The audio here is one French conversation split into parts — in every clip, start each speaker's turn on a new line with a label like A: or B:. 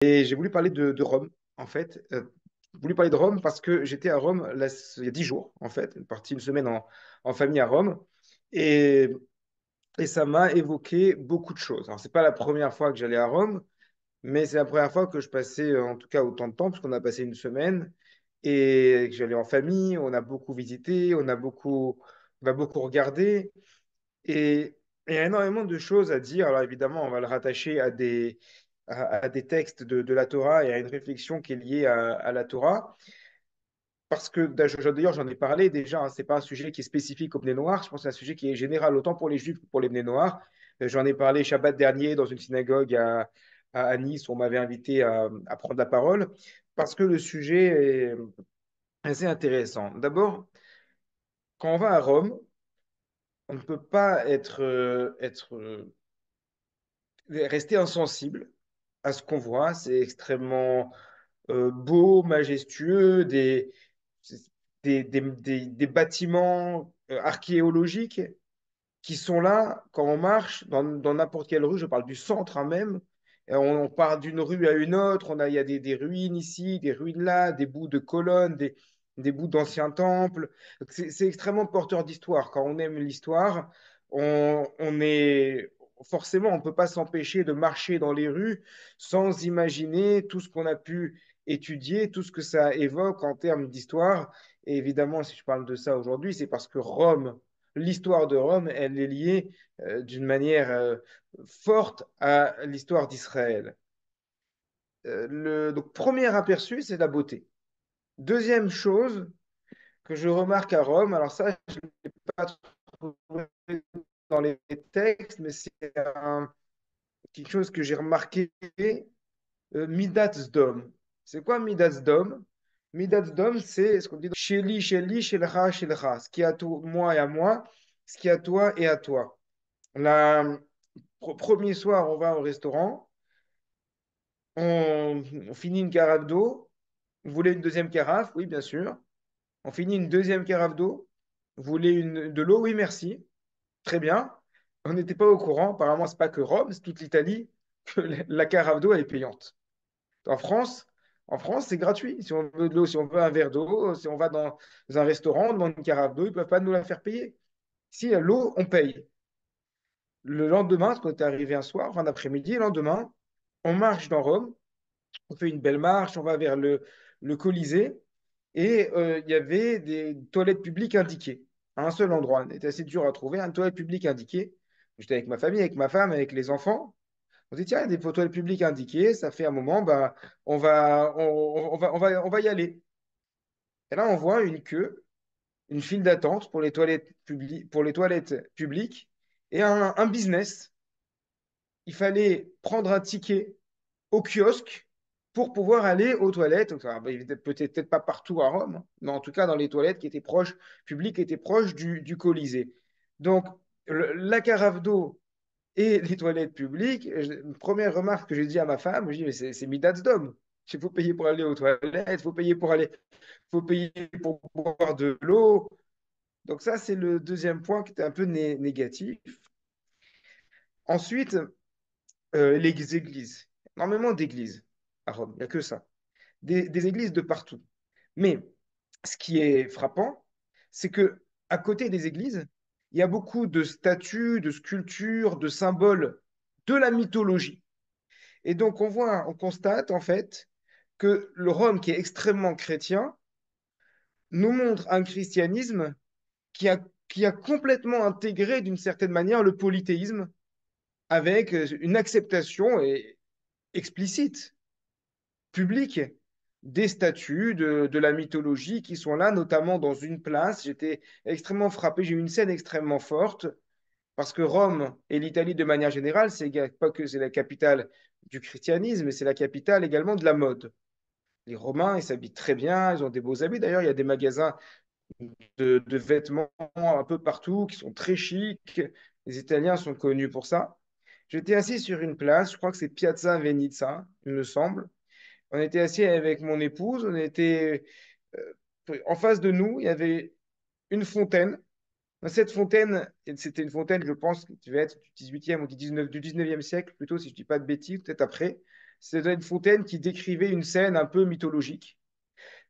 A: Et j'ai voulu parler de Rome, en fait. J'ai voulu parler de Rome parce que j'étais à Rome il y a 10 jours, en fait, parti une semaine en famille à Rome. Et, et ça m'a évoqué beaucoup de choses. Alors, c'est pas la première fois que j'allais à Rome, mais c'est la première fois que je passais, en tout cas, autant de temps, puisqu'on a passé une semaine et que j'allais en famille. On a beaucoup visité, on a beaucoup regardé. Et il y a énormément de choses à dire. Alors évidemment, on va le rattacher à des textes de la Torah et à une réflexion qui est liée à la Torah. Parce que d'ailleurs, j'en ai parlé déjà, hein, c'est pas un sujet qui est spécifique aux Bnei Noirs, je pense que c'est un sujet qui est général autant pour les Juifs que pour les Bnei Noirs. J'en ai parlé Shabbat dernier dans une synagogue à Nice où on m'avait invité à prendre la parole, parce que le sujet est assez intéressant. D'abord, quand on va à Rome, on ne peut pas rester insensible à ce qu'on voit. C'est extrêmement beau, majestueux, des bâtiments archéologiques qui sont là quand on marche dans n'importe quelle rue. Je parle du centre hein, même. Et on part d'une rue à une autre. Il y a des ruines ici, des ruines là, des bouts de colonnes, des bouts d'anciens temples. C'est extrêmement porteur d'histoire. Quand on aime l'histoire, on est forcément, on ne peut pas s'empêcher de marcher dans les rues sans imaginer tout ce qu'on a pu étudier, tout ce que ça évoque en termes d'histoire. Et évidemment, si je parle de ça aujourd'hui, c'est parce que Rome, l'histoire de Rome, elle est liée d'une manière forte à l'histoire d'Israël. Donc, premier aperçu, c'est la beauté. Deuxième chose que je remarque à Rome, alors ça, je ne l'ai pas trouvé dans les textes, mais c'est quelque chose que j'ai remarqué, Midat Sdom. C'est quoi Midat Sdom? Midat Sdom, c'est ce qu'on dit chez lui, chez le Ra. Ce qui est à toi, moi et à moi, ce qui est à toi et à toi. La, Premier soir, on va au restaurant, on finit une carafe d'eau. Vous voulez une deuxième carafe? Oui, bien sûr. On finit une deuxième carafe d'eau. Vous voulez de l'eau? Oui, merci. Très bien. On n'était pas au courant. Apparemment, c'est pas que Rome, c'est toute l'Italie que la carafe d'eau elle est payante. En France, c'est gratuit. Si on veut de l'eau, si on veut un verre d'eau, si on va dans un restaurant, on demande une carafe d'eau, ils ne peuvent pas nous la faire payer. Si l'eau, on paye. Le lendemain, parce qu'on était arrivé un soir, fin d'après-midi, le lendemain, on marche dans Rome, on fait une belle marche, on va vers le Colisée, et il y avait des toilettes publiques indiquées à un seul endroit. C'était assez dur à trouver, une toilette publique indiquée. J'étais avec ma famille, avec ma femme, avec les enfants. On dit, tiens, il y a des toilettes publiques indiquées, ça fait un moment, bah, on va y aller. Et là, on voit une queue, une file d'attente pour les toilettes publiques et un business. Il fallait prendre un ticket au kiosque pour pouvoir aller aux toilettes. Donc, ça, bah, peut-être pas partout à Rome, hein, mais en tout cas dans les toilettes qui étaient proches, publiques, qui étaient proches du Colisée. Donc, la carafe d'eau et les toilettes publiques, première remarque que j'ai dit à ma femme, je dis, mais c'est Midas-Dom. Il faut payer pour aller aux toilettes, faut payer pour boire de l'eau. Donc ça, c'est le deuxième point qui était un peu négatif. Ensuite, les églises. Énormément d'églises à Rome, il n'y a que ça. Des églises de partout. Mais ce qui est frappant, c'est que à côté des églises, il y a beaucoup de statues, de sculptures, de symboles de la mythologie. Et donc on constate en fait que le Rome, qui est extrêmement chrétien, nous montre un christianisme qui a complètement intégré d'une certaine manière le polythéisme avec une acceptation explicite public des statues de la mythologie qui sont là, notamment dans une place. J'étais extrêmement frappé, j'ai eu une scène extrêmement forte, parce que Rome et l'Italie, de manière générale, c'est pas que c'est la capitale du christianisme, mais c'est la capitale également de la mode. Les Romains, ils s'habillent très bien, ils ont des beaux habits. D'ailleurs, il y a des magasins de vêtements un peu partout qui sont très chics. Les Italiens sont connus pour ça. J'étais assis sur une place, je crois que c'est Piazza Venezia, il me semble. On était assis avec mon épouse, on était en face de nous, il y avait une fontaine. Cette fontaine, c'était une fontaine, je pense, qui devait être du 18e ou du 19e siècle, plutôt, si je ne dis pas de bêtises, peut-être après. C'était une fontaine qui décrivait une scène un peu mythologique.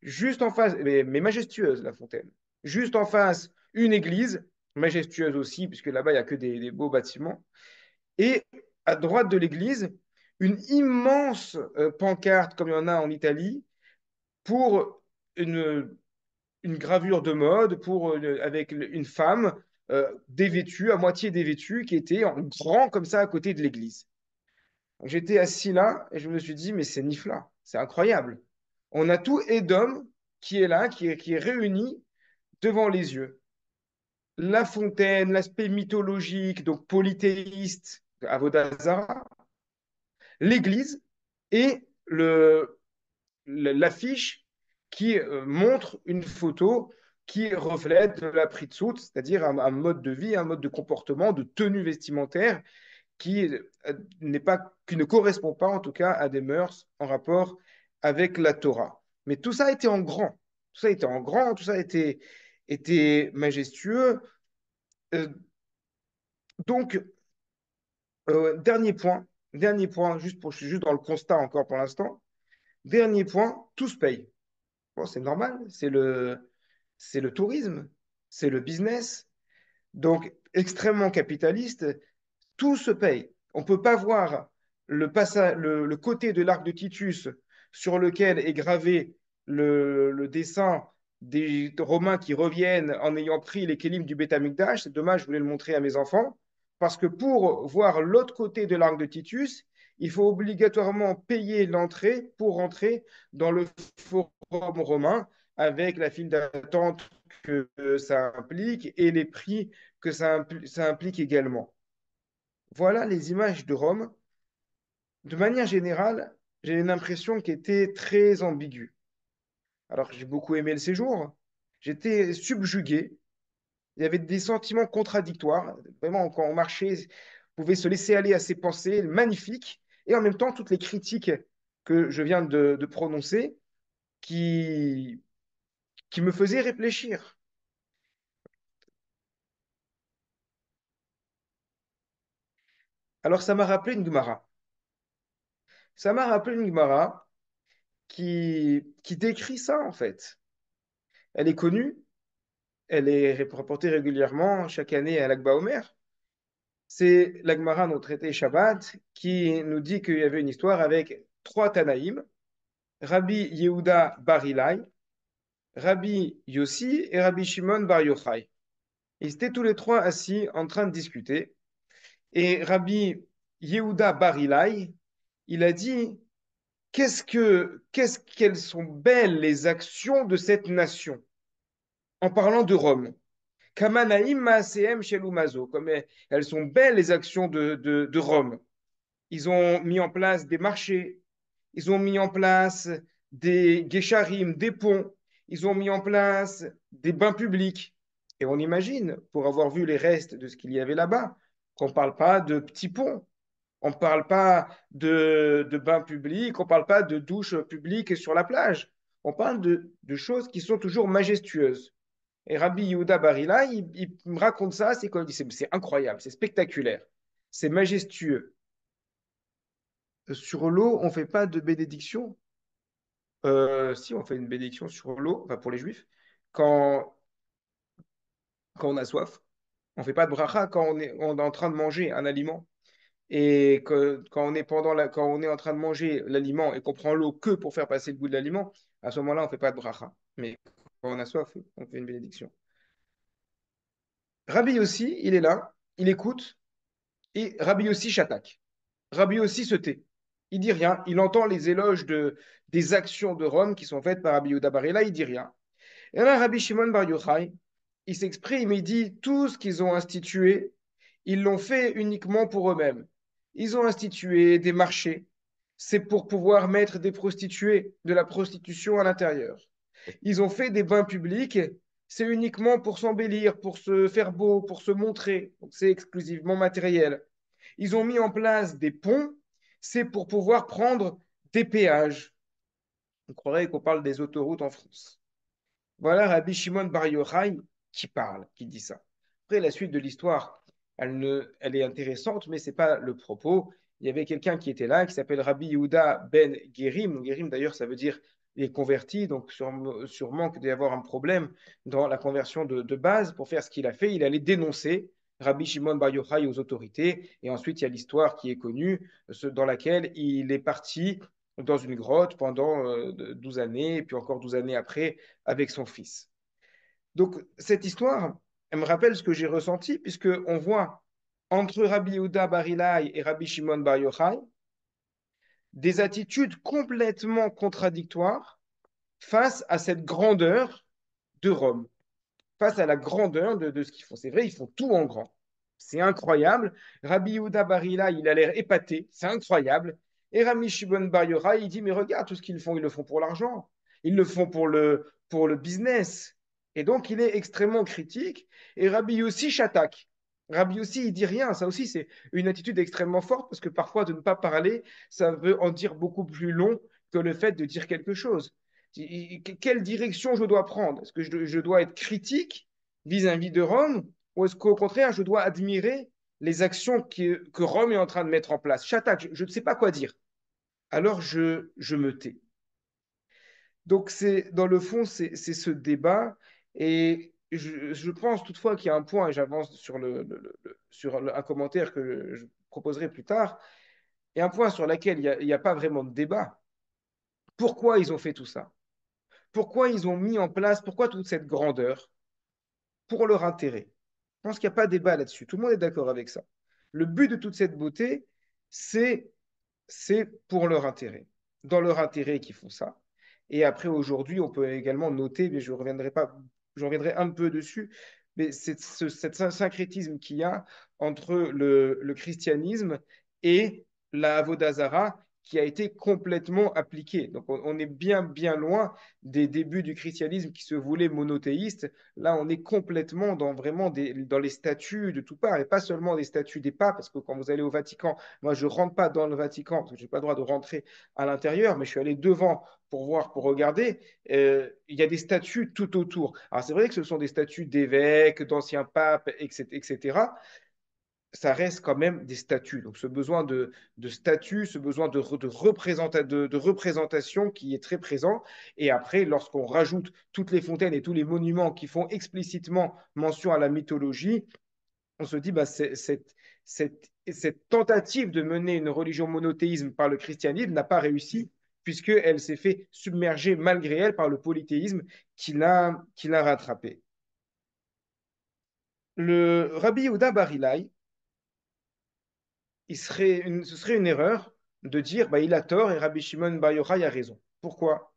A: Juste en face, mais majestueuse, la fontaine. Juste en face, une église, majestueuse aussi, puisque là-bas, il n'y a que des beaux bâtiments. Et à droite de l'église, une immense pancarte, comme il y en a en Italie, pour une gravure de mode, avec une femme dévêtue, à moitié dévêtue, qui était en grand comme ça à côté de l'église. Donc, j'étais assis là et je me suis dit, mais c'est Nifla, c'est incroyable. On a tout Édom qui est là, qui est réuni devant les yeux. La fontaine, l'aspect mythologique, donc polythéiste, Avodazara, l'église et l'affiche qui montre une photo qui reflète la pritsout, c'est-à-dire un mode de vie, un mode de comportement, de tenue vestimentaire qui n'est pas, qui ne correspond pas en tout cas à des mœurs en rapport avec la Torah. Mais tout ça était en grand, tout ça était en grand, tout ça était majestueux. Euh, donc, dernier point, je suis juste dans le constat encore pour l'instant. Dernier point, tout se paye. Bon, c'est normal, c'est le tourisme, c'est le business. Donc, extrêmement capitaliste, tout se paye. On ne peut pas voir le côté de l'arc de Titus sur lequel est gravé le dessin des Romains qui reviennent en ayant pris les kélim du Beth Amikdash. C'est dommage, je voulais le montrer à mes enfants. Parce que pour voir l'autre côté de l'arc de Titus, il faut obligatoirement payer l'entrée pour rentrer dans le forum romain avec la file d'attente que ça implique et les prix que ça implique également. Voilà les images de Rome. De manière générale, j'ai une impression qui était très ambiguë. Alors, j'ai beaucoup aimé le séjour. J'étais subjugué. Il y avait des sentiments contradictoires. Vraiment, quand on marchait, on pouvait se laisser aller à ses pensées magnifiques. Et en même temps, toutes les critiques que je viens de prononcer qui, qui me faisaient réfléchir. Alors, ça m'a rappelé une Gemara. Ça m'a rappelé une Gemara qui décrit ça, en fait. Elle est connue. Elle est rapportée régulièrement chaque année à l'Akba Omer. C'est l'Agmara, notre traité Shabbat, qui nous dit qu'il y avait une histoire avec trois Tanaïm, Rabbi Yehuda Bar Ilai, Rabbi Yossi et Rabbi Shimon Bar Yochai. Ils étaient tous les trois assis en train de discuter. Et Rabbi Yehuda Bar Ilai, il a dit, qu'elles sont belles les actions de cette nation, en parlant de Rome. Kamanaim Maasehem Shelumazo, comme elles sont belles les actions de Rome. Ils ont mis en place des marchés, ils ont mis en place des guécharim, des ponts, ils ont mis en place des bains publics. Et on imagine, pour avoir vu les restes de ce qu'il y avait là-bas, qu'on ne parle pas de petits ponts, on ne parle pas de bains publics, on ne parle pas de douches publiques sur la plage. On parle de choses qui sont toujours majestueuses. Et Rabbi Yehuda Barila, il me raconte ça, c'est quoi? Il dit, c'est incroyable, c'est spectaculaire, c'est majestueux. Sur l'eau, on ne fait pas de bénédiction. Si, on fait une bénédiction sur l'eau, enfin pour les juifs, quand, quand on a soif. On ne fait pas de bracha quand on est en train de manger un aliment. Et quand on est quand on est en train de manger l'aliment et qu'on prend l'eau que pour faire passer le goût de l'aliment, à ce moment-là, on ne fait pas de bracha. Mais quand on a soif, on fait une bénédiction. Rabbi aussi, il est là, il écoute, et Rabbi aussi s'attaque. Rabbi aussi se tait. Il dit rien. Il entend les éloges des actions de Rome qui sont faites par Rabbi Yehuda Bar Ela, il dit rien. Et là, Rabbi Shimon Bar Yochai, il s'exprime, il dit tout ce qu'ils ont institué, ils l'ont fait uniquement pour eux-mêmes. Ils ont institué des marchés. C'est pour pouvoir mettre des prostituées, de la prostitution à l'intérieur. Ils ont fait des bains publics. C'est uniquement pour s'embellir, pour se faire beau, pour se montrer. Donc c'est exclusivement matériel. Ils ont mis en place des ponts. C'est pour pouvoir prendre des péages. On croirait qu'on parle des autoroutes en France. Voilà Rabbi Shimon Bar Yochai qui parle, qui dit ça. Après, la suite de l'histoire, elle est intéressante, mais ce n'est pas le propos. il y avait quelqu'un qui était là, qui s'appelle Rabbi Yehuda ben Gerim. Donc, Gerim, d'ailleurs, ça veut dire les convertis. Donc, sûrement qu'il doit y avoir un problème dans la conversion de base. Pour faire ce qu'il a fait, il allait dénoncer Rabbi Shimon Bar Yochai aux autorités. Et ensuite, il y a l'histoire qui est connue, dans laquelle il est parti dans une grotte pendant 12 années, et puis encore 12 années après, avec son fils. Donc, cette histoire, elle me rappelle ce que j'ai ressenti, puisqu'on voit entre Rabbi Yehuda Bar Ilai et Rabbi Shimon Bar Yochai des attitudes complètement contradictoires face à cette grandeur de Rome, face à la grandeur de ce qu'ils font. C'est vrai, ils font tout en grand. C'est incroyable. Rabbi Yehuda Bar Ilai, il a l'air épaté. C'est incroyable. Et Rabbi Shimon Bar Yochai, il dit, mais regarde tout ce qu'ils font. Ils le font pour l'argent. Ils le font pour le business. Et donc, il est extrêmement critique. Et Rabbi Yossi s'attaque. Rabbi Yossi, il dit rien. Ça aussi, c'est une attitude extrêmement forte parce que parfois, de ne pas parler, ça veut en dire beaucoup plus long que le fait de dire quelque chose. Quelle direction je dois prendre? Est-ce que je dois être critique vis-à-vis de Rome ou est-ce qu'au contraire, je dois admirer les actions que Rome est en train de mettre en place? J'attaque, je ne sais pas quoi dire. Alors, je me tais. Donc, dans le fond, c'est ce débat. Et je pense toutefois qu'il y a un point, et j'avance sur, un commentaire que je proposerai plus tard, et un point sur lequel il n'y a pas vraiment de débat. Pourquoi ils ont fait tout ça? Pourquoi ils ont mis en place, pourquoi toute cette grandeur? Pour leur intérêt. Je pense qu'il n'y a pas de débat là-dessus. Tout le monde est d'accord avec ça. Le but de toute cette beauté, c'est c'est pour leur intérêt. Dans leur intérêt qu'ils font ça. Et après, aujourd'hui, on peut également noter, mais je reviendrai pas, je reviendrai un peu dessus, mais c'est cet syncrétisme qu'il y a entre le christianisme et la Avodazara qui a été complètement appliqué. Donc, on est bien, bien loin des débuts du christianisme qui se voulait monothéiste. Là, on est complètement dans vraiment dans les statuts de tout part, et pas seulement des statuts des papes, parce que quand vous allez au Vatican, moi, je ne rentre pas dans le Vatican, parce que je n'ai pas le droit de rentrer à l'intérieur, mais je suis allé devant pour voir, pour regarder. Il y a des statuts tout autour. Alors, c'est vrai que ce sont des statuts d'évêques, d'anciens papes, etc. Ça reste quand même des statuts. Donc, ce besoin de statut, ce besoin de représentation qui est très présent. Et après, lorsqu'on rajoute toutes les fontaines et tous les monuments qui font explicitement mention à la mythologie, on se dit, bah, cette tentative de mener une religion monothéisme par le christianisme n'a pas réussi, puisqu'elle s'est fait submerger malgré elle par le polythéisme qui l'a rattrapé. Le Rabbi Yehuda Bar Ilai, ce serait une erreur de dire bah, il a tort et Rabbi Shimon Bar Yochai a raison. Pourquoi?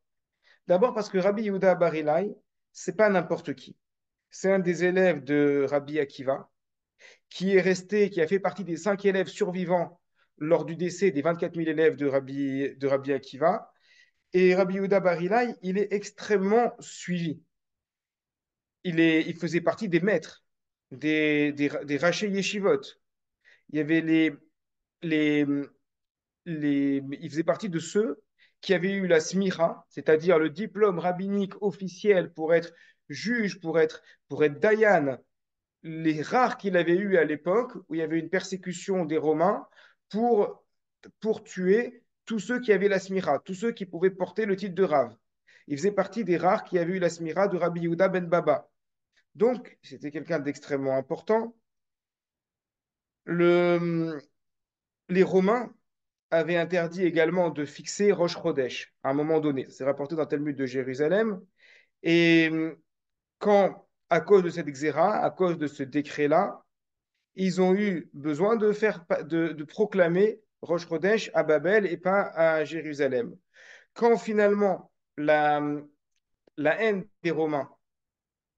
A: D'abord parce que Rabbi Yehuda Bar Ilai, c'est pas n'importe qui. C'est un des élèves de Rabbi Akiva, qui est resté, qui a fait partie des 5 élèves survivants lors du décès des 24 000 élèves de Rabbi Akiva. Et Rabbi Yehuda Bar Ilai, il est extrêmement suivi. Il faisait partie des maîtres, des rachés yeshivot. Il y avait les, il faisait partie de ceux qui avaient eu la smicha, c'est-à-dire le diplôme rabbinique officiel pour être juge, pour être dayan, les rares qu'il avait eu à l'époque, où il y avait une persécution des Romains pour, pour tuer tous ceux qui avaient la smira, tous ceux qui pouvaient porter le titre de Rav. Il faisait partie des rares qui avaient eu la smira de Rabbi Yehuda ben Baba. Donc, c'était quelqu'un d'extrêmement important. Le, les Romains avaient interdit également de fixer Rosh Chodesh à un moment donné. C'est rapporté dans le Talmud de Jérusalem. Et quand, à cause de cette xéra, à cause de ce décret-là, ils ont eu besoin de proclamer Rosh Chodesh à Babel et pas à Jérusalem. Quand finalement la haine des Romains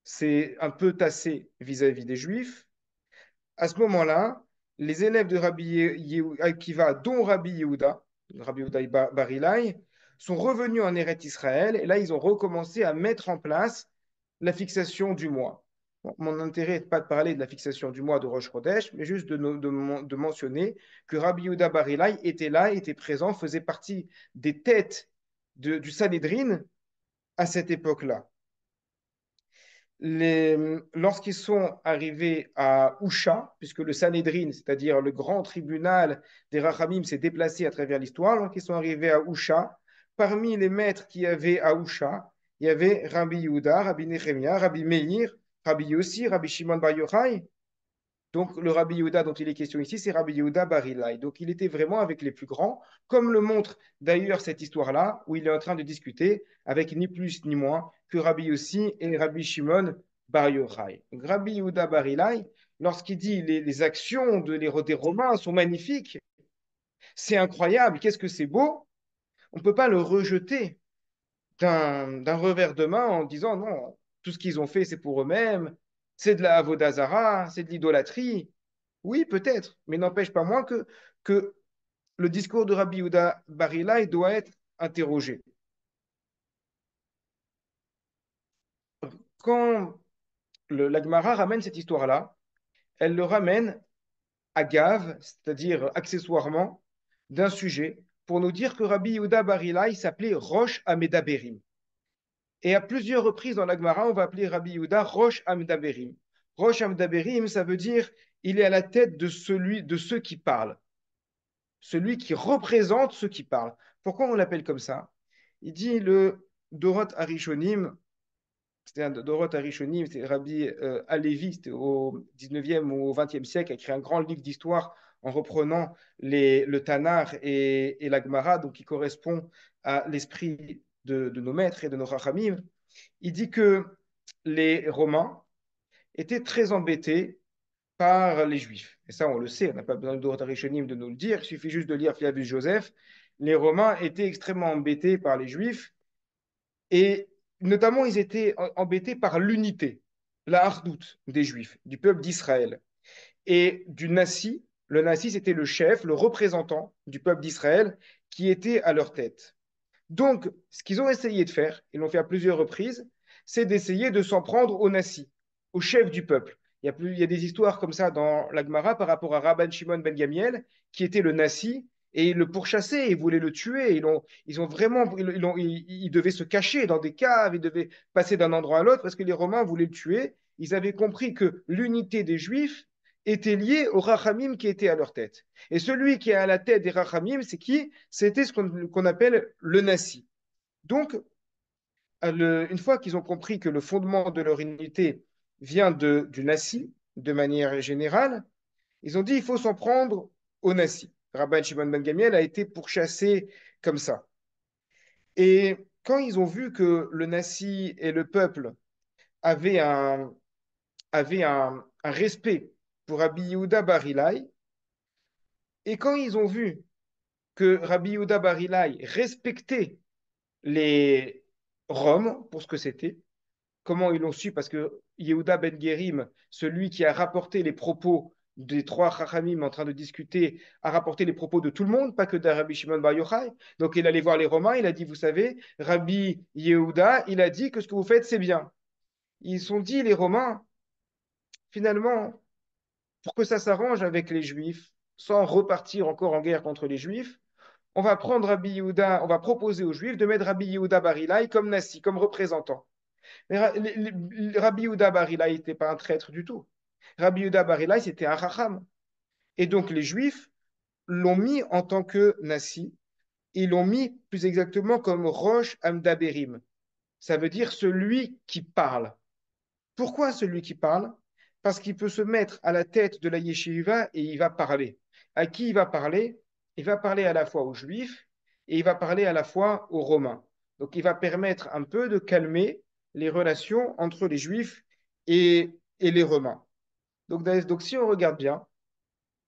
A: s'est un peu tassée vis-à-vis des Juifs, à ce moment-là, les élèves de Akiva, dont Rabbi Yehuda Bar Ilai, sont revenus en Eretz Israël et là, ils ont recommencé à mettre en place la fixation du mois. Bon, mon intérêt n'est pas de parler de la fixation du mois de Rosh Chodesh, mais juste de mentionner que Rabbi Yehuda Bar Ilai était là, était présent, faisait partie des têtes du Sanhédrin à cette époque-là. Lorsqu'ils sont arrivés à Ousha, puisque le Sanhédrin, c'est-à-dire le grand tribunal des Rachamim, s'est déplacé à travers l'histoire, lorsqu'ils sont arrivés à Ousha, parmi les maîtres qu'il y avait à Ousha, il y avait Rabbi Yehuda, Rabbi Nehemiah, Rabbi Meir, Rabbi Yossi, Rabbi Shimon Bar Yochai. Donc, le Rabbi Yehuda dont il est question ici, c'est Rabbi Yehuda Bar Ilai. Donc, il était vraiment avec les plus grands, comme le montre d'ailleurs cette histoire-là, où il est en train de discuter avec ni plus ni moins que Rabbi Yossi et Rabbi Shimon Bar Yochai. Donc, Rabbi Yehuda Bar Ilai, lorsqu'il dit les actions des Romains sont magnifiques, c'est incroyable, qu'est-ce que c'est beau, on ne peut pas le rejeter d'un revers de main en disant non, tout ce qu'ils ont fait, c'est pour eux-mêmes, c'est de la avodazara, c'est de l'idolâtrie. Oui, peut-être, mais n'empêche pas moins que le discours de Rabbi Yehuda Bar Ilai doit être interrogé. Quand la Gemara ramène cette histoire-là, elle le ramène à gave, c'est-à-dire accessoirement, d'un sujet, pour nous dire que Rabbi Yehuda Bar Ilai s'appelait Rosh Amedaberim. Et à plusieurs reprises dans la Gemara, on va appeler Rabbi Yehuda Rosh Amedaberim. Rosh Amedaberim, ça veut dire il est à la tête de ceux qui parlent, celui qui représente ceux qui parlent. Pourquoi on l'appelle comme ça? Il dit le Dorot Harishonim, c'était un Dorot Harishonim, c'est Rabbi Alevi, c'était au 19e ou au 20e siècle, a écrit un grand livre d'histoire en reprenant le Tanar et la Gemara, donc qui correspond à l'esprit de nos maîtres et de nos Rachamim. Il dit que les Romains étaient très embêtés par les Juifs. Et ça, on le sait, on n'a pas besoin de Rishonim de nous le dire, il suffit juste de lire Flavius Joseph. Les Romains étaient extrêmement embêtés par les Juifs, et notamment, ils étaient embêtés par l'unité, la hardoute des Juifs, du peuple d'Israël, et du Nassi. Le Nassi, c'était le chef, le représentant du peuple d'Israël qui était à leur tête. Donc, ce qu'ils ont essayé de faire, ils l'ont fait à plusieurs reprises, c'est d'essayer de s'en prendre au Nassi, au chef du peuple. Il y a des histoires comme ça dans la Gemara par rapport à Rabban Shimon ben Gamiel, qui était le Nassi, et ils le pourchassaient, ils voulaient le tuer. Ils ont vraiment, ils devaient se cacher dans des caves, ils devaient passer d'un endroit à l'autre parce que les Romains voulaient le tuer. Ils avaient compris que l'unité des Juifs était liée aux Rachamim qui étaient à leur tête. Et celui qui est à la tête des Rachamim, c'est qui? C'était ce qu'on appelle le Nassi. Donc, une fois qu'ils ont compris que le fondement de leur unité vient du Nassi, de manière générale, ils ont dit il faut s'en prendre au Nassi. Rabban Shimon ben Gamiel a été pourchassé comme ça. Et quand ils ont vu que le Nassi et le peuple avaient un respect pour Rabbi Yehuda Bar Ilai, et quand ils ont vu que Rabbi Yehuda Bar Ilai respectait les Roms pour ce que c'était. Comment ils l'ont su? Parce que Yehuda Ben Gerim, celui qui a rapporté les propos des trois Chachamim en train de discuter, a rapporté les propos de tout le monde, pas que de Rabbi Shimon Bar Yochai. Donc il allait voir les Romains, il a dit, vous savez, Rabbi Yehuda, il a dit que ce que vous faites, c'est bien. Ils se sont dit, les Romains, finalement, pour que ça s'arrange avec les Juifs, sans repartir encore en guerre contre les Juifs, on va prendre Rabbi Yehuda, on va proposer aux Juifs de mettre Rabbi Yehuda Bar Ilai comme Nassi, comme représentant. Mais Rabbi Yehuda Bar Ilai n'était pas un traître du tout. Rabbi Yehuda Bar Ilai, c'était un Racham. Et donc les Juifs l'ont mis en tant que Nassi. Ils l'ont mis plus exactement comme Rosh Amdaberim. Ça veut dire celui qui parle. Pourquoi celui qui parle? Parce qu'il peut se mettre à la tête de la yeshiva et il va parler. À qui il va parler? Il va parler à la fois aux Juifs et il va parler à la fois aux Romains. Donc il va permettre un peu de calmer les relations entre les Juifs et les Romains. Donc si on regarde bien,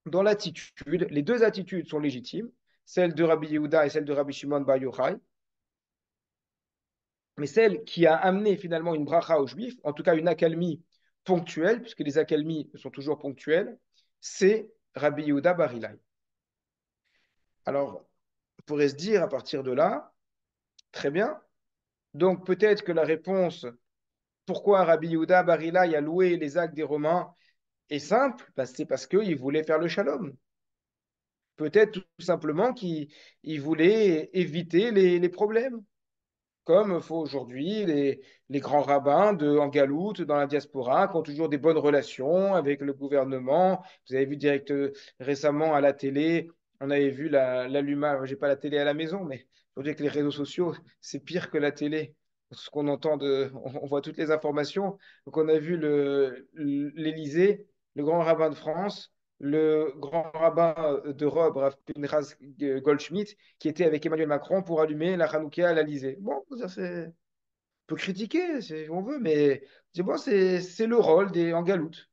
A: dans l'attitude, les deux attitudes sont légitimes, celle de Rabbi Yehuda et celle de Rabbi Shimon Bar Yochai, mais celle qui a amené finalement une bracha aux Juifs, en tout cas une accalmie ponctuelle, puisque les accalmies sont toujours ponctuelles, c'est Rabbi Yehuda Bar Ilai. Alors, on pourrait se dire à partir de là, très bien, donc peut-être que la réponse pourquoi Rabbi Yehuda Bar Ilai a loué les actes des Romains est simple, bah, c'est parce qu'il voulait faire le shalom. Peut-être tout simplement qu'il voulait éviter les problèmes. comme font aujourd'hui les grands rabbins en Galoute, dans la diaspora, qui ont toujours des bonnes relations avec le gouvernement. Vous avez vu récemment à la télé, on avait vu l'allumage, j'ai pas la télé à la maison, mais aujourd'hui avec les réseaux sociaux, c'est pire que la télé. Ce qu'on entend on voit toutes les informations. Donc on a vu l'Élysée, le grand rabbin de France, le grand rabbin de Rome, Rav Pinchas Goldschmidt, qui était avec Emmanuel Macron pour allumer la Hanouka à l'Élysée. Bon, ça c'est, on peut critiquer si on veut, mais c'est bon, c'est le rôle des en galoute.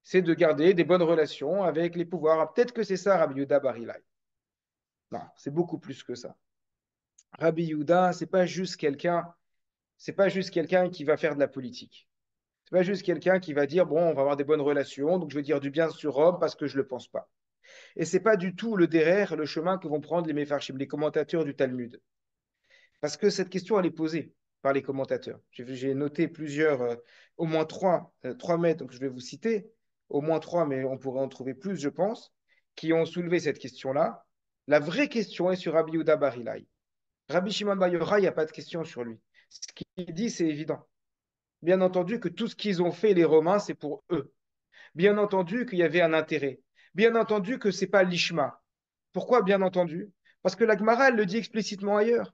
A: C'est de garder des bonnes relations avec les pouvoirs. Ah, peut-être que c'est ça, Rabbi Yehuda Bar Ilai. Non, c'est beaucoup plus que ça. Rabbi Yehuda, c'est pas juste quelqu'un qui va faire de la politique. C'est pas juste quelqu'un qui va dire, bon, on va avoir des bonnes relations, donc je vais dire du bien sur Rome parce que je le pense pas. Et c'est pas du tout le derrière, le chemin que vont prendre les Mefarshim, les commentateurs du Talmud. Parce que cette question, elle est posée par les commentateurs. J'ai noté plusieurs, au moins trois maîtres, donc je vais vous citer, au moins trois, mais on pourrait en trouver plus, je pense, qui ont soulevé cette question-là. La vraie question est sur Rabbi Yehuda Bar Ilai. Rabbi Shimon Bar Yochai, il n'y a pas de question sur lui. Ce qu'il dit, c'est évident. Bien entendu que tout ce qu'ils ont fait, les Romains, c'est pour eux. Bien entendu qu'il y avait un intérêt. Bien entendu que c'est pas l'ishma. Pourquoi bien entendu? Parce que la Gemara, elle le dit explicitement ailleurs.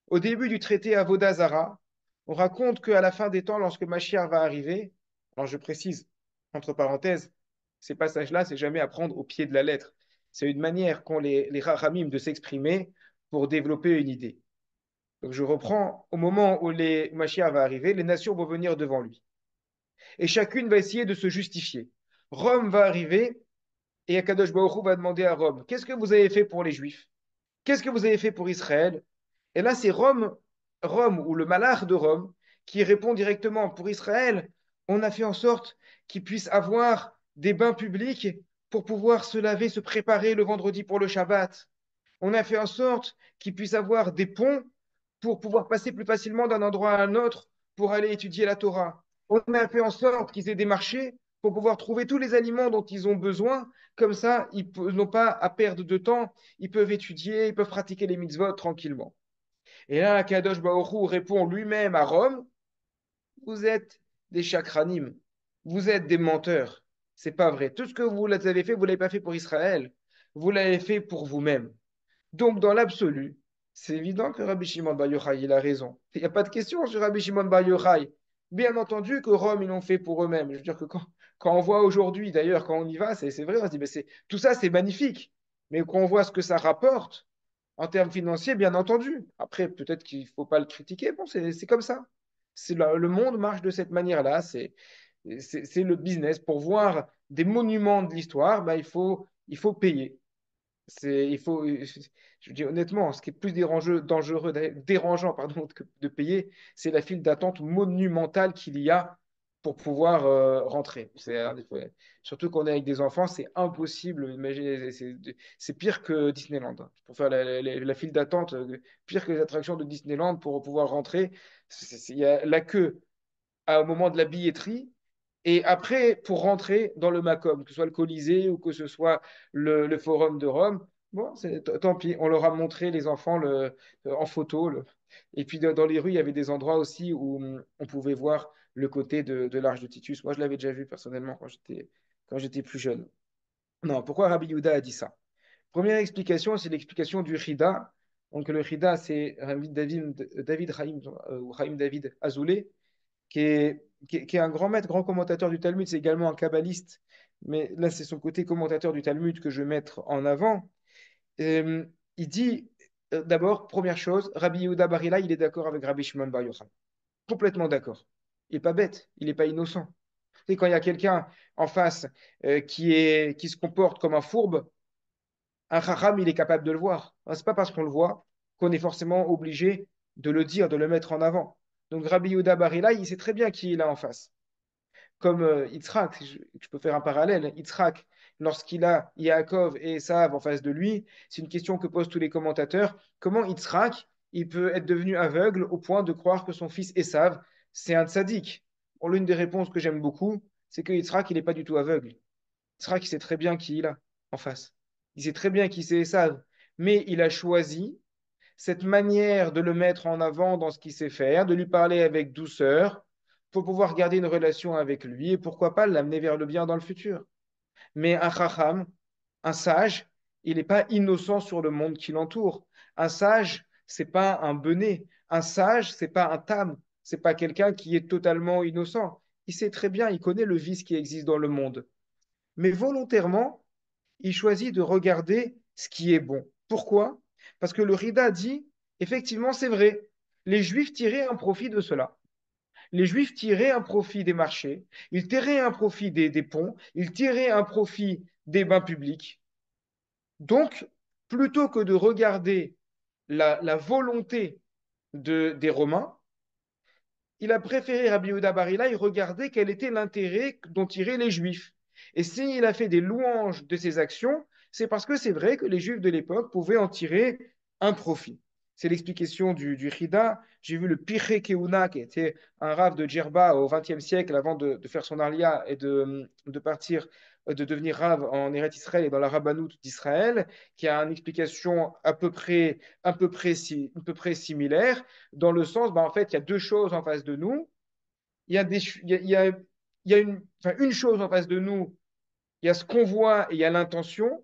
A: Au début du traité Avodah on raconte qu'à la fin des temps, lorsque Mashiach va arriver, alors je précise, entre parenthèses, ces passages-là, c'est jamais à prendre au pied de la lettre. C'est une manière qu'ont les Rachamim de s'exprimer pour développer une idée. Donc je reprends, au moment où Mashiach va arriver, les nations vont venir devant lui. Et chacune va essayer de se justifier. Rome va arriver et Akadosh Baruch Hu va demander à Rome, qu'est-ce que vous avez fait pour les Juifs? Qu'est-ce que vous avez fait pour Israël? Et là, c'est Rome ou le malach de Rome qui répond directement pour Israël. On a fait en sorte qu'ils puissent avoir des bains publics pour pouvoir se laver, se préparer le vendredi pour le Shabbat. On a fait en sorte qu'ils puissent avoir des ponts pour pouvoir passer plus facilement d'un endroit à un autre pour aller étudier la Torah. On a fait en sorte qu'ils aient des marchés pour pouvoir trouver tous les aliments dont ils ont besoin. Comme ça, ils n'ont pas à perdre de temps. Ils peuvent étudier, ils peuvent pratiquer les mitzvot tranquillement. Et là, Kadosh Baruch Hu répond lui-même à Rome, vous êtes des chakranim, vous êtes des menteurs. C'est pas vrai. Tout ce que vous avez fait, vous l'avez pas fait pour Israël, vous l'avez fait pour vous-même. Donc, dans l'absolu, c'est évident que Rabbi Shimon Bar Yochai, il a raison. Il n'y a pas de question sur Rabbi Shimon Bar Yochai. Bien entendu que Rome, ils l'ont fait pour eux-mêmes. Je veux dire que quand on voit aujourd'hui, d'ailleurs, quand on y va, c'est vrai, on se dit, mais tout ça, c'est magnifique. Mais quand on voit ce que ça rapporte en termes financiers, bien entendu. Après, peut-être qu'il ne faut pas le critiquer. Bon, c'est comme ça. Le monde marche de cette manière-là. C'est le business. Pour voir des monuments de l'histoire, ben, il faut payer. Je dis honnêtement, ce qui est plus dérangeant, pardon, que de payer, c'est la file d'attente monumentale qu'il y a pour pouvoir rentrer. Ouais. Surtout qu'on est avec des enfants, c'est impossible. Imaginez, c'est pire que Disneyland, hein. Pour faire la file d'attente, pire que les attractions de Disneyland pour pouvoir rentrer. Il y a la queue au moment de la billetterie. Et après, pour rentrer dans le Macom, que ce soit le Colisée ou que ce soit le Forum de Rome, bon, tant pis, on leur a montré les enfants en photo. Et puis dans les rues, il y avait des endroits aussi où on pouvait voir le côté de l'Arche de Titus. Moi, je l'avais déjà vu personnellement quand j'étais plus jeune. Non, pourquoi Rabbi Yehuda a dit ça? Première explication, c'est l'explication du Chida. Donc le Chida, c'est David Chaim, ou Chaim David Azoulay, qui est un grand maître, grand commentateur du Talmud, c'est également un kabbaliste, mais là c'est son côté commentateur du Talmud que je vais mettre en avant. Euh, il dit, d'abord, première chose, Rabbi Yehuda Bar Ilai, il est d'accord avec Rabbi Shimon Bar Yochai. Complètement d'accord. Il n'est pas bête, il n'est pas innocent. Tu sais, quand il y a quelqu'un en face qui se comporte comme un fourbe, un chacham, il est capable de le voir. Ce n'est pas parce qu'on le voit qu'on est forcément obligé de le dire, de le mettre en avant. Donc Rabbi Yehuda Bar Ilai, il sait très bien qui il a en face. Comme Yitzhak, si je peux faire un parallèle, Yitzhak, lorsqu'il a Yaakov et Esav en face de lui, c'est une question que posent tous les commentateurs. Comment Yitzhak, il peut être devenu aveugle au point de croire que son fils Esav, c'est un tzaddik? Bon, l'une des réponses que j'aime beaucoup, c'est que Yitzhak, il n'est pas du tout aveugle. Yitzhak, il sait très bien qui il a en face. Il sait très bien qui c'est Esav. Mais il a choisi cette manière de le mettre en avant dans ce qu'il sait faire, de lui parler avec douceur pour pouvoir garder une relation avec lui et pourquoi pas l'amener vers le bien dans le futur. Mais un chacham, un sage, il n'est pas innocent sur le monde qui l'entoure. Un sage, c'est pas un benet. Un sage, c'est pas un tam. C'est pas quelqu'un qui est totalement innocent. Il sait très bien, il connaît le vice qui existe dans le monde. Mais volontairement, il choisit de regarder ce qui est bon. Pourquoi? Parce que le Rida dit, effectivement, c'est vrai, les Juifs tiraient un profit de cela. Les Juifs tiraient un profit des marchés, ils tiraient un profit des ponts, ils tiraient un profit des bains publics. Donc, plutôt que de regarder la volonté des Romains, il a préféré Rabbi Yehuda Bar Ilai regarder quel était l'intérêt dont tiraient les Juifs. Et s'il a fait des louanges de ses actions, c'est parce que c'est vrai que les Juifs de l'époque pouvaient en tirer un profit. C'est l'explication du Chida. J'ai vu le Pirkei Keuna, qui était un rave de Djerba au XXe siècle, avant de faire son alia et de partir, de devenir rave en Eretz Israël et dans la rabbanout d'Israël, qui a une explication à peu près similaire dans le sens, bah, en fait, il y a deux choses en face de nous. Il y a, il y a une chose en face de nous, il y a ce qu'on voit et il y a l'intention.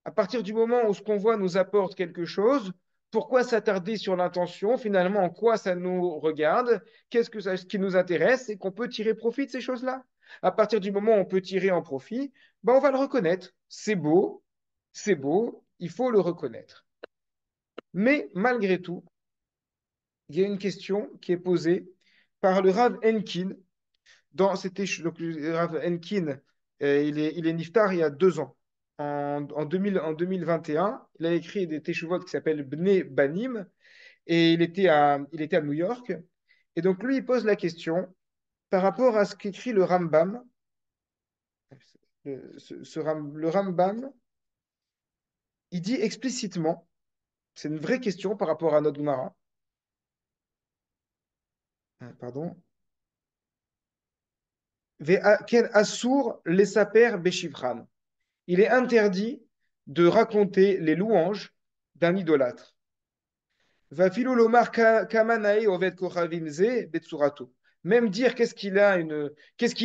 A: À partir du moment où ce qu'on voit nous apporte quelque chose, pourquoi s'attarder sur l'intention? Finalement, en quoi ça nous regarde? Ce qui nous intéresse? C'est qu'on peut tirer profit de ces choses-là. À partir du moment où on peut tirer en profit, ben on va le reconnaître. C'est beau, il faut le reconnaître. Mais malgré tout, il y a une question qui est posée par le Rav Enkin. Donc, le Rav Enkin, il est niftar il y a 2 ans. En 2021, il a écrit des teshuvot qui s'appellent Bnei Banim et il était à New York. Et donc, lui, il pose la question par rapport à ce qu'écrit le Rambam. Le Rambam, il dit explicitement, c'est une vraie question par rapport à notre Gemara. Pardon. Ve'aken asur lesaper beshivran. Il est interdit de raconter les louanges d'un idolâtre. Va lomar kamanae oved kochavim ze betsurato. Même dire qu'est-ce qu'il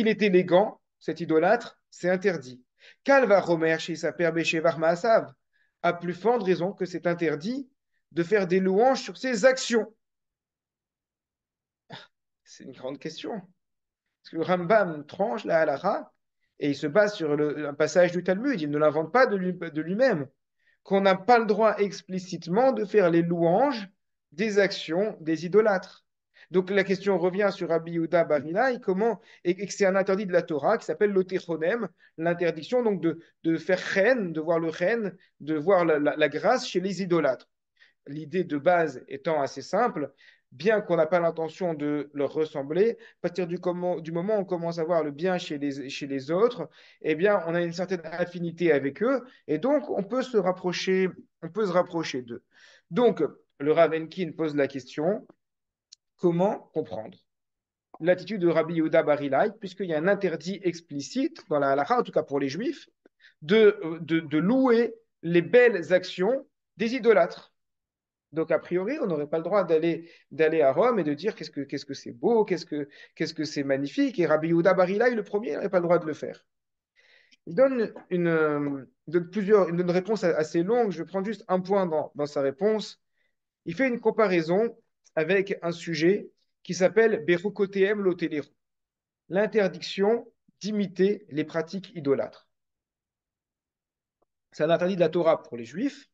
A: est élégant, cet idolâtre, c'est interdit. Kalva romer chez sa père beshevar maasav. À plus forte raison que c'est interdit de faire des louanges sur ses actions. C'est une grande question. Parce que le Rambam tranche la halakha et il se base sur un passage du Talmud. Il ne l'invente pas de lui-même. Qu'on n'a pas le droit explicitement de faire les louanges des actions des idolâtres. Donc la question revient sur Rabbi Yehuda Bar Ilai, et que c'est un interdit de la Torah qui s'appelle l'otéchonem, l'interdiction donc de faire reine, de voir le reine, de voir la grâce chez les idolâtres. L'idée de base étant assez simple, bien qu'on n'a pas l'intention de leur ressembler, à partir du moment où on commence à voir le bien chez les autres, eh bien, on a une certaine affinité avec eux, et donc on peut se rapprocher d'eux. Donc, le Rav Enkin pose la question, comment comprendre l'attitude de Rabbi Yehuda Bar Ilai, puisqu'il y a un interdit explicite dans la halakha, en tout cas pour les juifs, de louer les belles actions des idolâtres. Donc, a priori, on n'aurait pas le droit d'aller à Rome et de dire qu'est-ce que c'est beau, qu'est-ce que c'est magnifique. Et Rabbi Yehuda Bar Ilai, le premier, n'aurait pas le droit de le faire. Il donne une réponse assez longue. Je prends juste un point dans sa réponse. Il fait une comparaison avec un sujet qui s'appelle Berukoteem Loteleru, l'interdiction d'imiter les pratiques idolâtres. C'est un interdit de la Torah pour les juifs.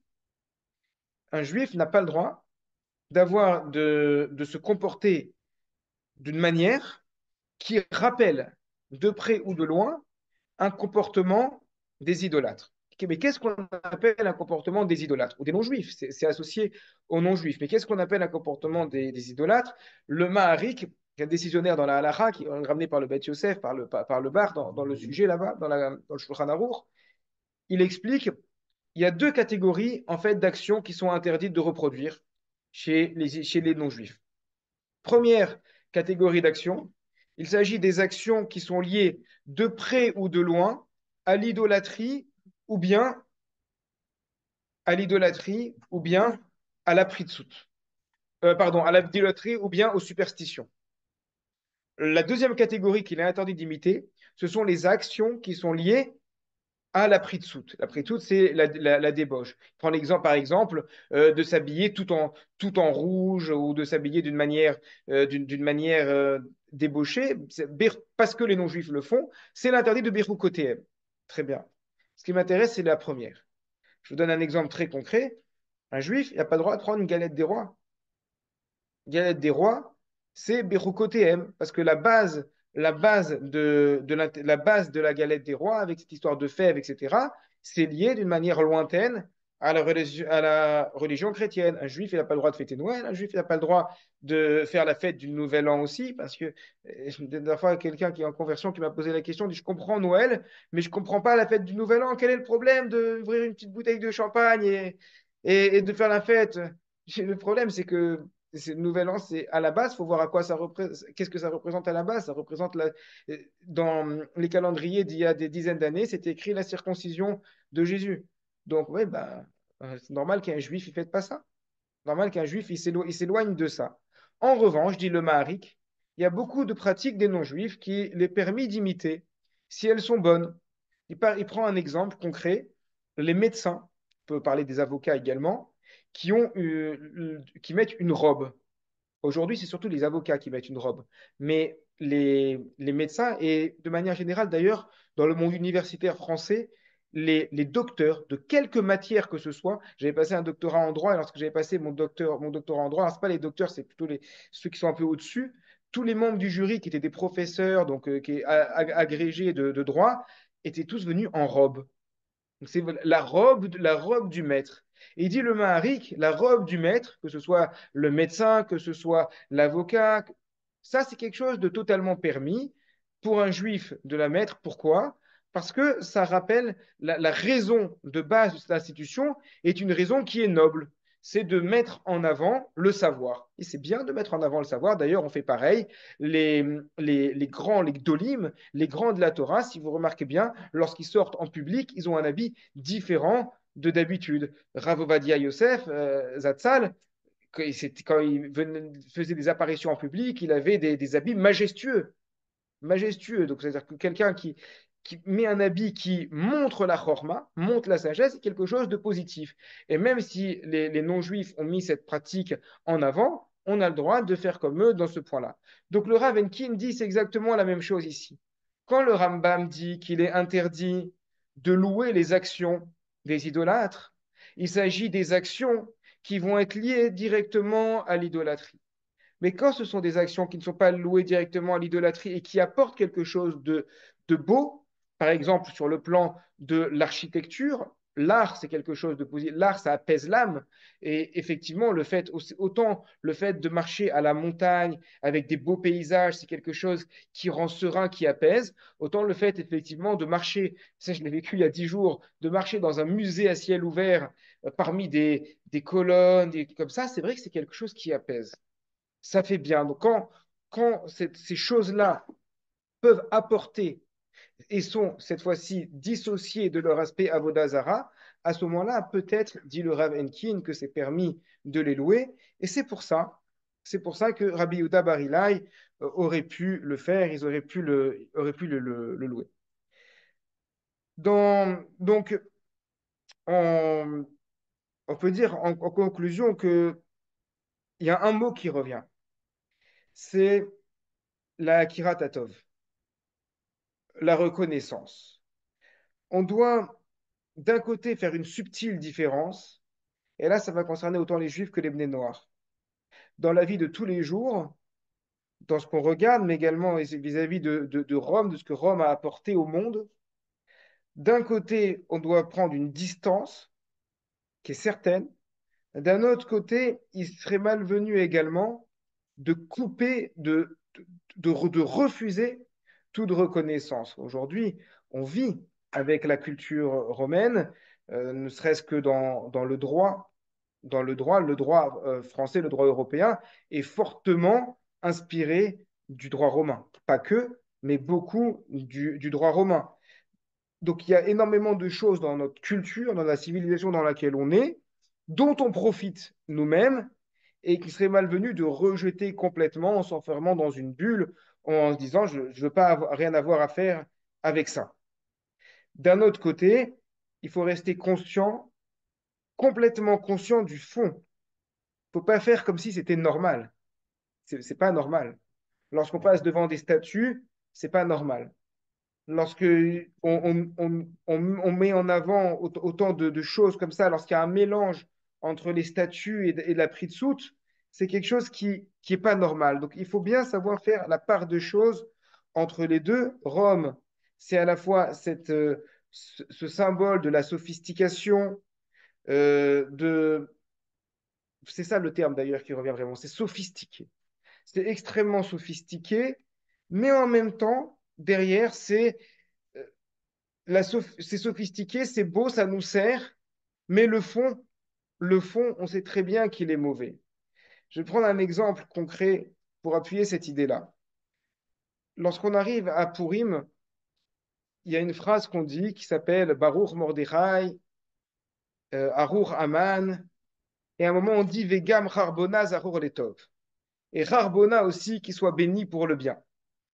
A: Un juif n'a pas le droit de se comporter d'une manière qui rappelle de près ou de loin un comportement des idolâtres. Mais qu'est-ce qu'on appelle un comportement des idolâtres ou des non-juifs? C'est associé aux non-juifs. Mais qu'est-ce qu'on appelle un comportement des idolâtres? Le Maharik, un décisionnaire dans la halakha, qui est ramené par le Beth Yosef, par le Bar, dans le sujet là-bas, dans le Shulchan Aruch, il explique il y a deux catégories en fait d'actions qui sont interdites de reproduire chez les non-juifs. Première catégorie d'actions, il s'agit des actions qui sont liées de près ou de loin à l'idolâtrie ou bien à l'idolâtrie ou bien à la pritzout, pardon, à l'idolâtrie ou bien aux superstitions. La deuxième catégorie qu'il est interdit d'imiter, ce sont les actions qui sont liées à la pritzout. La pritzout, c'est la débauche. Prends l'exemple, par exemple, de s'habiller tout en rouge ou de s'habiller d'une manière débauchée, parce que les non-juifs le font, c'est l'interdit de Birou Kotéem. Très bien. Ce qui m'intéresse, c'est la première. Je vous donne un exemple très concret. Un juif, il n'a pas le droit de prendre une galette des rois. Galette des rois, c'est Berukotem, parce que la base de la galette des rois, avec cette histoire de fèves, etc., c'est lié d'une manière lointaine à la religion chrétienne. Un juif, il n'a pas le droit de fêter Noël, un juif, il n'a pas le droit de faire la fête du Nouvel An aussi, parce que la dernière fois, quelqu'un qui est en conversion qui m'a posé la question, dit, je comprends Noël, mais je ne comprends pas la fête du Nouvel An. Quel est le problème d'ouvrir une petite bouteille de champagne et de faire la fête? Le problème, c'est que le nouvel an, c'est à la base, il faut voir à quoi ça représente, qu'est-ce que ça représente à la base. Ça représente dans les calendriers d'il y a des dizaines d'années, c'était écrit la circoncision de Jésus. Donc, oui, bah, c'est normal qu'un juif ne fête pas ça. Normal qu'un juif il s'éloigne de ça. En revanche, dit le Maharik, il y a beaucoup de pratiques des non-juifs qui les permis d'imiter si elles sont bonnes. Il prend un exemple concret, les médecins, on peut parler des avocats également, qui mettent une robe. Aujourd'hui, c'est surtout les avocats qui mettent une robe. Mais les médecins, et de manière générale d'ailleurs, dans le monde universitaire français, les docteurs de quelque matière que ce soit, j'avais passé un doctorat en droit, et lorsque j'avais passé mon doctorat en droit, alors ce pas les docteurs, c'est plutôt ceux qui sont un peu au-dessus, tous les membres du jury qui étaient des professeurs, donc agrégés de droit, étaient tous venus en robe. Donc, c'est la robe du maître. Et il dit le Maharik, la robe du maître, que ce soit le médecin, que ce soit l'avocat, ça c'est quelque chose de totalement permis pour un juif de la mettre. Pourquoi? Parce que ça rappelle la raison de base de cette institution est une raison qui est noble. C'est de mettre en avant le savoir. Et c'est bien de mettre en avant le savoir. D'ailleurs, on fait pareil. Les grands, les gdolim, les grands de la Torah, si vous remarquez bien, lorsqu'ils sortent en public, ils ont un habit différent de d'habitude. Rav Ovadia Yosef, Zatzal, quand il faisait des apparitions en public, il avait des habits majestueux. Majestueux. Donc, c'est-à-dire que quelqu'un qui met un habit qui montre la chorma, montre la sagesse, c'est quelque chose de positif. Et même si les non-juifs ont mis cette pratique en avant, on a le droit de faire comme eux dans ce point-là. Donc, le Rav Enkin dit c'est exactement la même chose ici. Quand le Rambam dit qu'il est interdit de louer les actions des idolâtres, il s'agit des actions qui vont être liées directement à l'idolâtrie. Mais quand ce sont des actions qui ne sont pas louées directement à l'idolâtrie et qui apportent quelque chose de beau, par exemple sur le plan de l'architecture, l'art, c'est quelque chose de positif. L'art, ça apaise l'âme. Et effectivement, autant le fait de marcher à la montagne avec des beaux paysages, c'est quelque chose qui rend serein, qui apaise. Autant le fait, effectivement, de marcher, ça je l'ai vécu il y a 10 jours, de marcher dans un musée à ciel ouvert parmi des colonnes, comme ça, c'est vrai que c'est quelque chose qui apaise. Ça fait bien. Donc, quand ces choses-là peuvent apporter et sont cette fois-ci dissociées de leur aspect avodazara, à ce moment-là, peut-être, dit le Rav Enkin, que c'est permis de les louer. Et c'est pour ça que Rabbi Yehuda Bar Ilai aurait pu le faire, ils auraient pu le louer. Donc, on, on peut dire en conclusion qu'il y a un mot qui revient, c'est la Akirat Atov, la reconnaissance. On doit d'un côté faire une subtile différence, et là ça va concerner autant les juifs que les bnei noirs. Dans la vie de tous les jours, dans ce qu'on regarde, mais également vis-à-vis de Rome, de ce que Rome a apporté au monde, d'un côté on doit prendre une distance qui est certaine, d'un autre côté il serait malvenu également de couper, de refuser toute reconnaissance. Aujourd'hui, on vit avec la culture romaine, ne serait-ce que dans le droit. Le droit français, le droit européen est fortement inspiré du droit romain. Pas que, mais beaucoup du droit romain. Donc il y a énormément de choses dans notre culture, dans la civilisation dans laquelle on est, dont on profite nous-mêmes et qu'il serait malvenu de rejeter complètement en s'enfermant dans une bulle en se disant je ne veux pas rien avoir à faire avec ça. D'un autre côté, il faut rester conscient, complètement conscient du fond. Il ne faut pas faire comme si c'était normal. C'est pas normal. Lorsqu'on passe devant des statues, c'est pas normal. Lorsque on met en avant autant de choses comme ça, lorsqu'il y a un mélange entre les statues et la prie de soute, c'est quelque chose qui est pas normal. Donc il faut bien savoir faire la part de choses entre les deux. Rome, c'est à la fois ce symbole de la sophistication, de, c'est ça le terme d'ailleurs qui revient vraiment, c'est sophistiqué. C'est extrêmement sophistiqué, mais en même temps, derrière, euh, c'est sophistiqué, c'est beau, ça nous sert, mais le fond, on sait très bien qu'il est mauvais. Je vais prendre un exemple concret pour appuyer cette idée-là. Lorsqu'on arrive à Purim, il y a une phrase qu'on dit qui s'appelle Baruch Mordechai, Aruch Aman, et à un moment on dit Vegam Charbona Zarur Letov. Et Charbona aussi, qui soit béni pour le bien.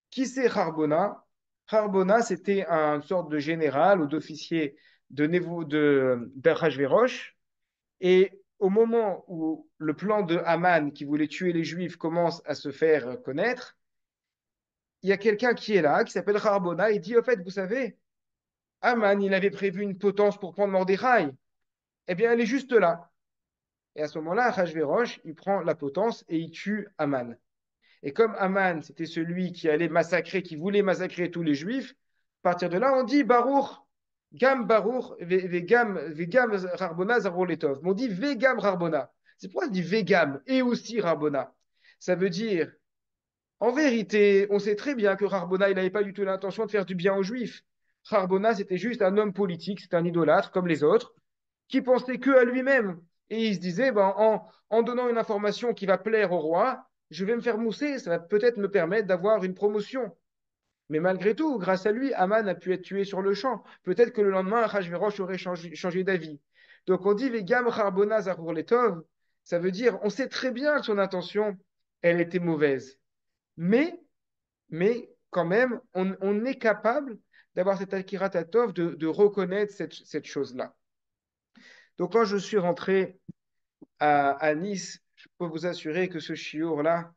A: Qui c'est Charbona? Charbona, c'était une sorte de général ou d'officier d'Achashverosh. Et au moment où le plan de Haman, qui voulait tuer les Juifs, commence à se faire connaître, il y a quelqu'un qui est là, qui s'appelle Charbona, et dit, au fait, vous savez, Haman, il avait prévu une potence pour prendre Mordechai. Eh bien, elle est juste là. Et à ce moment-là, Achashverosh, il prend la potence et il tue Haman. Et comme Haman, c'était celui qui allait massacrer, qui voulait massacrer tous les Juifs, à partir de là, on dit Baruch, Gam Baruch, Vegam Rarbona Zaroletov. Mais on dit Vegam Rarbona. C'est pourquoi on dit Vegam et aussi Rarbona. Ça veut dire, en vérité, on sait très bien que Rarbona, il n'avait pas du tout l'intention de faire du bien aux Juifs. Rarbona, c'était juste un homme politique, c'était un idolâtre comme les autres, qui pensait que à lui-même. Et il se disait, ben, en donnant une information qui va plaire au roi, je vais me faire mousser, ça va peut-être me permettre d'avoir une promotion. Mais malgré tout, grâce à lui, Aman a pu être tué sur le champ. Peut-être que le lendemain, Achashverosh aurait changé d'avis. Donc on dit Vegam Charbona Zarur Letov, ça veut dire on sait très bien que son intention, elle était mauvaise. Mais, mais quand même, on est capable d'avoir cet Akirat Atov, de reconnaître cette chose-là. Donc quand je suis rentré à Nice, je peux vous assurer que ce chiour-là,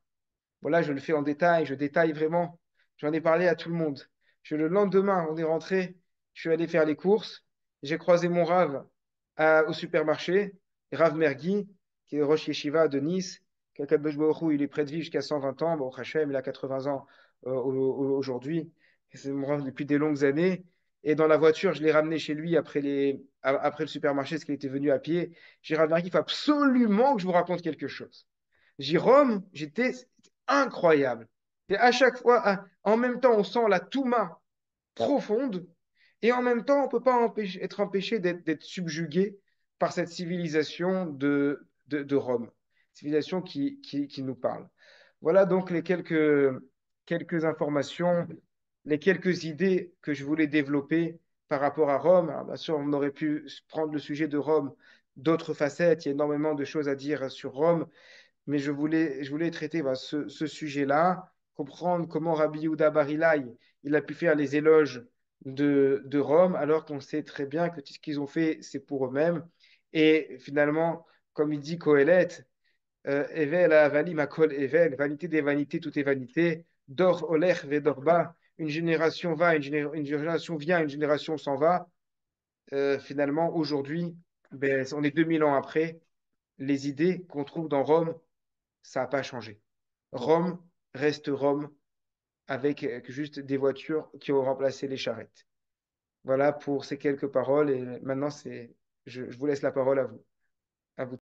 A: voilà, je le fais en détail, je détaille vraiment. J'en ai parlé à tout le monde. Le lendemain, on est rentré, je suis allé faire les courses, j'ai croisé mon Rav au supermarché, Rav Mergui, qui est Rosh Yeshiva de Nice, qu'Akadosh Baruch Hu, il est près de vivre jusqu'à 120 ans, bon, Hachem, il a 80 ans aujourd'hui, c'est mon Rav depuis des longues années. Et dans la voiture, je l'ai ramené chez lui après le supermarché, parce qu'il était venu à pied. J'ai Rav Mergui, il faut absolument que je vous raconte quelque chose. Jérôme, c'était incroyable. Et à chaque fois, en même temps, on sent la touma profonde, et en même temps, on ne peut pas être empêché d'être subjugué par cette civilisation de Rome, civilisation qui nous parle. Voilà donc quelques informations, les quelques idées que je voulais développer par rapport à Rome. Alors, bien sûr, on aurait pu prendre le sujet de Rome, d'autres facettes, il y a énormément de choses à dire sur Rome, mais je voulais traiter voilà, ce sujet-là, comprendre comment Rabbi Yehuda Bar Ilai, il a pu faire les éloges de Rome, alors qu'on sait très bien que tout ce qu'ils ont fait, c'est pour eux-mêmes. Et finalement, comme il dit Kohelet, Evel avali makol evel, vanité des vanités, tout est vanité. Dor olech vedorba, une génération va, une génération vient, une génération s'en va. Finalement, aujourd'hui, ben, on est 2000 ans après, les idées qu'on trouve dans Rome, ça n'a pas changé. Rome reste Rome avec juste des voitures qui ont remplacé les charrettes. Voilà pour ces quelques paroles et maintenant je vous laisse la parole à vous. À vous.